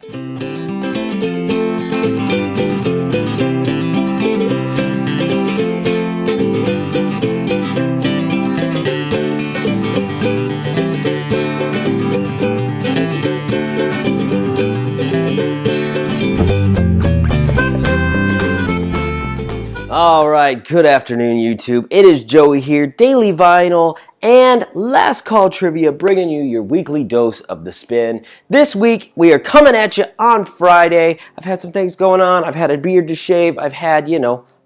All right, good afternoon, YouTube. It is Joey here, Daily Vinyl and Last Call Trivia, bringing you your weekly dose of the spin. This week, we are coming at you on Friday. I've had some things going on. I've had a beard to shave. I've had,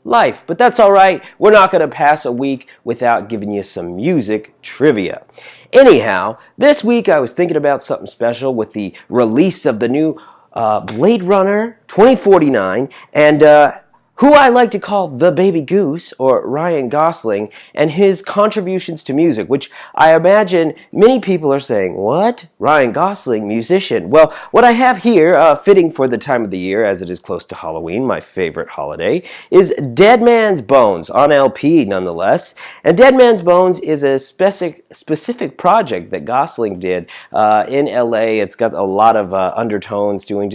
life. But that's all right. We're not going to pass a week without giving you some music trivia. Anyhow, this week I was thinking about something special with the release of the new Blade Runner 2049 and who I like to call the baby goose, or Ryan Gosling, and his contributions to music, which I imagine many people are saying, what? Ryan Gosling, musician. Well, what I have here, fitting for the time of the year, as it is close to Halloween, my favorite holiday, is Dead Man's Bones, on LP nonetheless. And Dead Man's Bones is a specific project that Gosling did in LA. It's got a lot of undertones having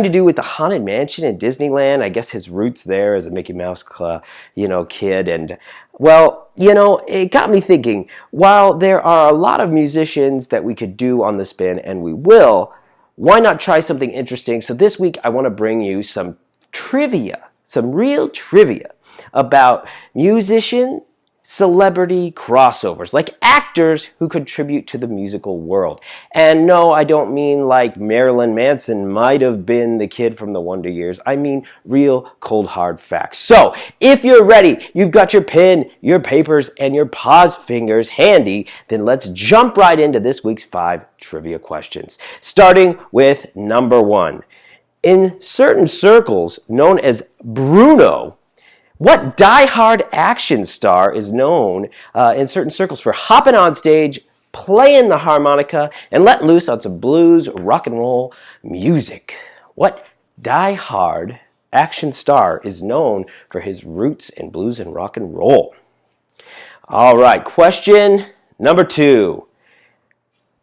to do with the Haunted Mansion in Disneyland. I guess his roots there as a Mickey Mouse, kid. And, well, it got me thinking, while there are a lot of musicians that we could do on the spin, and we will, why not try something interesting? So this week, I want to bring you some trivia, some real trivia about musician celebrity crossovers, like actors who contribute to the musical world. And no, I don't mean like Marilyn Manson might have been the kid from the Wonder Years. I mean real cold hard facts. So if you're ready, you've got your pen, your papers, and your pause fingers handy, then let's jump right into this week's 5 trivia questions. Starting with number 1. In certain circles known as Bruno, what die-hard action star is known in certain circles for hopping on stage, playing the harmonica, and letting loose on some blues, rock and roll music? What die-hard action star is known for his roots in blues and rock and roll? All right, question number 2.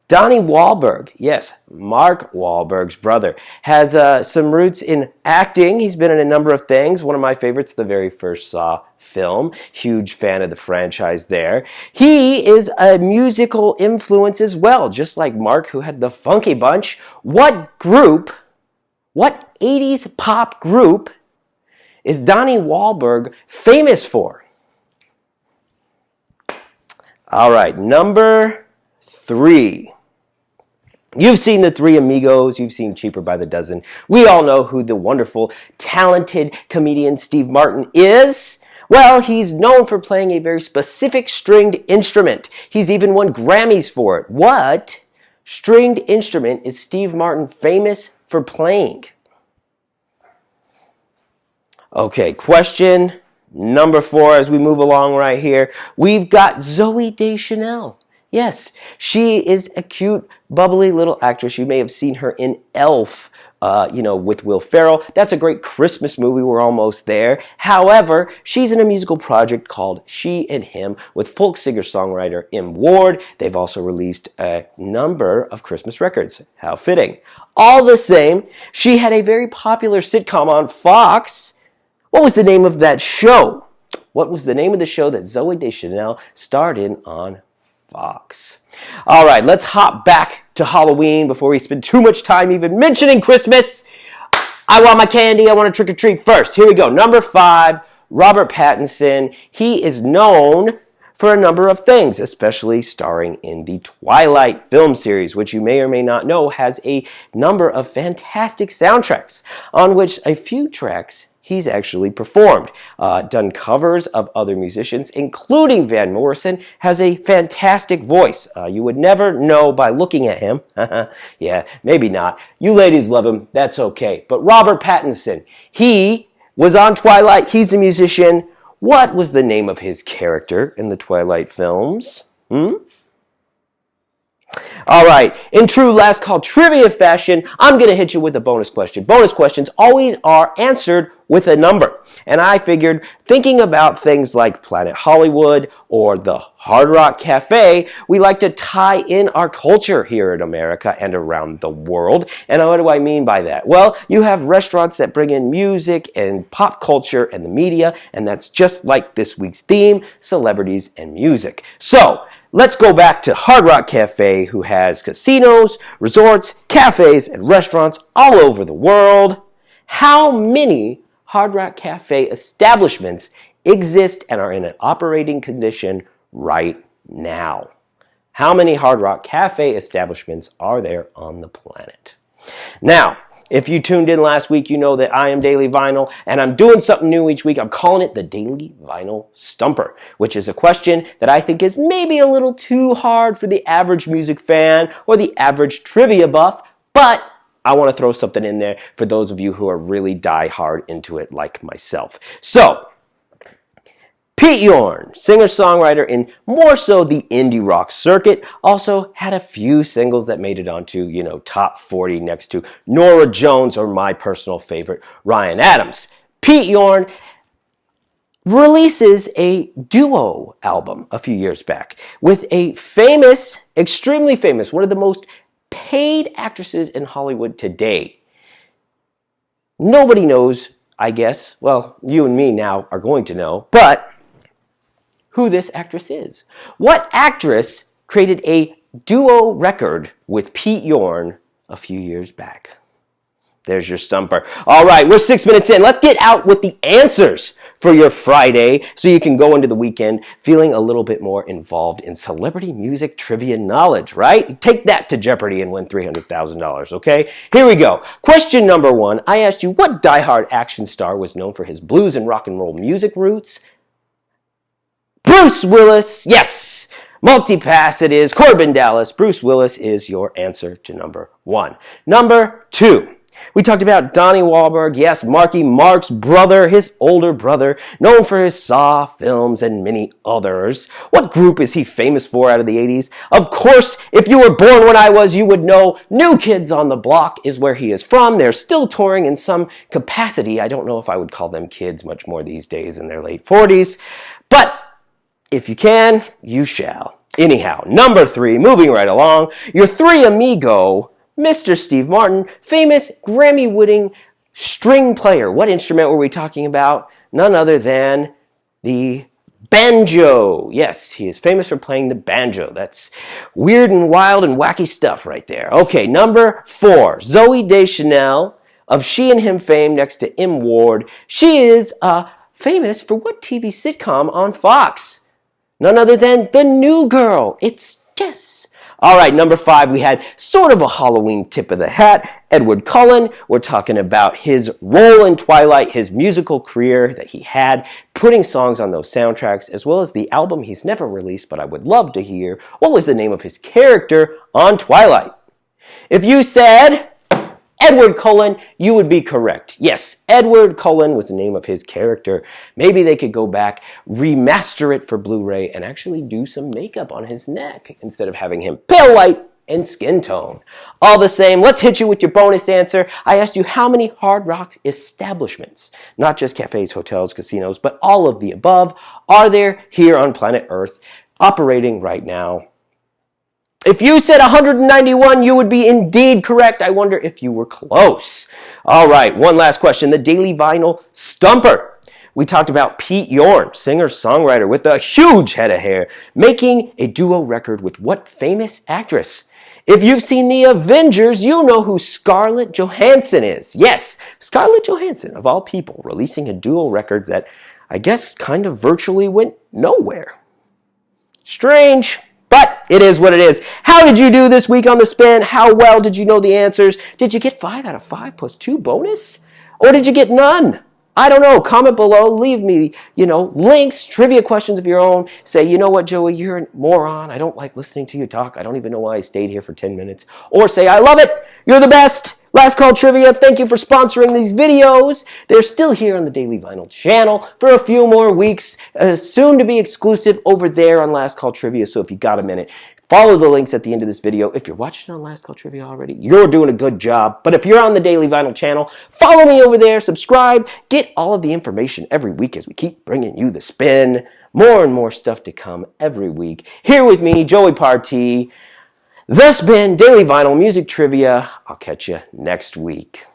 Donnie Wahlberg, yes, Mark Wahlberg's brother, has some roots in acting. He's been in a number of things. One of my favorites, the very first Saw film. Huge fan of the franchise there. He is a musical influence as well, just like Mark, who had the Funky Bunch. What 80s pop group is Donnie Wahlberg famous for? All right, number 3. You've seen The Three Amigos, you've seen Cheaper by the Dozen. We all know who the wonderful, talented comedian Steve Martin is. Well, he's known for playing a very specific stringed instrument. He's even won Grammys for it. What stringed instrument is Steve Martin famous for playing? Okay, question number 4 as we move along right here. We've got Zooey Deschanel. Yes, she is a cute, bubbly little actress. You may have seen her in Elf, with Will Ferrell. That's a great Christmas movie. We're almost there. However, she's in a musical project called She and Him with folk singer-songwriter M. Ward. They've also released a number of Christmas records. How fitting. All the same, she had a very popular sitcom on Fox. What was the name of that show? What was the name of the show that Zooey Deschanel starred in on Fox? All right, let's hop back to Halloween before we spend too much time even mentioning Christmas. I want my candy. I want to trick or treat first. Here we go. Number 5, Robert Pattinson. He is known for a number of things, especially starring in the Twilight film series, which you may or may not know has a number of fantastic soundtracks, on which a few tracks he's actually performed, done covers of other musicians, including Van Morrison, has a fantastic voice. You would never know by looking at him. Yeah, maybe not. You ladies love him. That's okay. But Robert Pattinson, he was on Twilight. He's a musician. What was the name of his character in the Twilight films? All right, in true last call trivia fashion, I'm going to hit you with a bonus question. Bonus questions always are answered with a number. And I figured, thinking about things like Planet Hollywood or the Hard Rock Cafe, we like to tie in our culture here in America and around the world. And what do I mean by that? Well, you have restaurants that bring in music and pop culture and the media, and that's just like this week's theme, celebrities and music. So, let's go back to Hard Rock Cafe, who has casinos, resorts, cafes, and restaurants all over the world. How many Hard Rock Cafe establishments exist and are in an operating condition right now? How many Hard Rock Cafe establishments are there on the planet? Now, if you tuned in last week, you know that I am Daily Vinyl, and I'm doing something new each week. I'm calling it the Daily Vinyl Stumper, which is a question that I think is maybe a little too hard for the average music fan or the average trivia buff, but I want to throw something in there for those of you who are really die-hard into it like myself. So, Pete Yorn, singer-songwriter in more so the indie rock circuit, also had a few singles that made it onto, top 40 next to Norah Jones or my personal favorite, Ryan Adams. Pete Yorn releases a duo album a few years back with a famous, extremely famous, one of the most paid actresses in Hollywood today. Nobody knows, I guess. Well, you and me now are going to know, but who this actress is. What actress created a duo record with Pete Yorn a few years back? There's your stumper. All right, we're 6 minutes in. Let's get out with the answers for your Friday so you can go into the weekend feeling a little bit more involved in celebrity music trivia knowledge, right? Take that to Jeopardy and win $300,000, okay? Here we go. Question number 1. I asked you, what diehard action star was known for his blues and rock and roll music roots? Bruce Willis. Yes. Multipass it is. Corbin Dallas. Bruce Willis is your answer to number 1. Number 2. We talked about Donnie Wahlberg, yes, Marky Mark's brother, his older brother, known for his Saw films and many others. What group is he famous for out of the 80s? Of course, if you were born when I was, you would know New Kids on the Block is where he is from. They're still touring in some capacity. I don't know if I would call them kids much more these days in their late 40s. But if you can, you shall. Anyhow, number 3, moving right along, your 3 amigo, Mr. Steve Martin, famous Grammy-winning string player. What instrument were we talking about? None other than the banjo. Yes, he is famous for playing the banjo. That's weird and wild and wacky stuff right there. Okay, number 4, Zooey Deschanel of She and Him fame next to M. Ward. She is famous for what TV sitcom on Fox? None other than The New Girl. It's Jess. All right, number 5, we had sort of a Halloween tip of the hat. Edward Cullen. We're talking about his role in Twilight, his musical career that he had, putting songs on those soundtracks, as well as the album he's never released, but I would love to hear. What was the name of his character on Twilight? If you said Edward Cullen, you would be correct. Yes, Edward Cullen was the name of his character. Maybe they could go back, remaster it for Blu-ray, and actually do some makeup on his neck instead of having him pale white and skin tone. All the same, let's hit you with your bonus answer. I asked you how many Hard Rock establishments, not just cafes, hotels, casinos, but all of the above, are there here on planet Earth operating right now? If you said 191, you would be indeed correct. I wonder if you were close. All right, one last question. The Daily Vinyl Stumper. We talked about Pete Yorn, singer-songwriter with a huge head of hair, making a duo record with what famous actress? If you've seen The Avengers, you know who Scarlett Johansson is. Yes, Scarlett Johansson, of all people, releasing a duo record that I guess kind of virtually went nowhere. Strange. But it is what it is. How did you do this week on The Spin? How well did you know the answers? Did you get 5 out of 5 plus 2 bonus? Or did you get none? I don't know. Comment below. Leave me, links, trivia questions of your own. Say, you know what, Joey, you're a moron. I don't like listening to you talk. I don't even know why I stayed here for 10 minutes. Or say, I love it. You're the best. Last Call Trivia, thank you for sponsoring these videos. They're still here on the Daily Vinyl channel for a few more weeks, soon to be exclusive over there on Last Call Trivia, so if you got a minute, Follow the links at the end of this video. If you're watching on Last Call Trivia already, you're doing a good job. But if you're on the Daily Vinyl channel, follow me over there, subscribe, get all of the information every week as we keep bringing you the spin. More and more stuff to come every week. Here with me, Joey Partee. The Spin, Daily Vinyl Music Trivia. I'll catch you next week.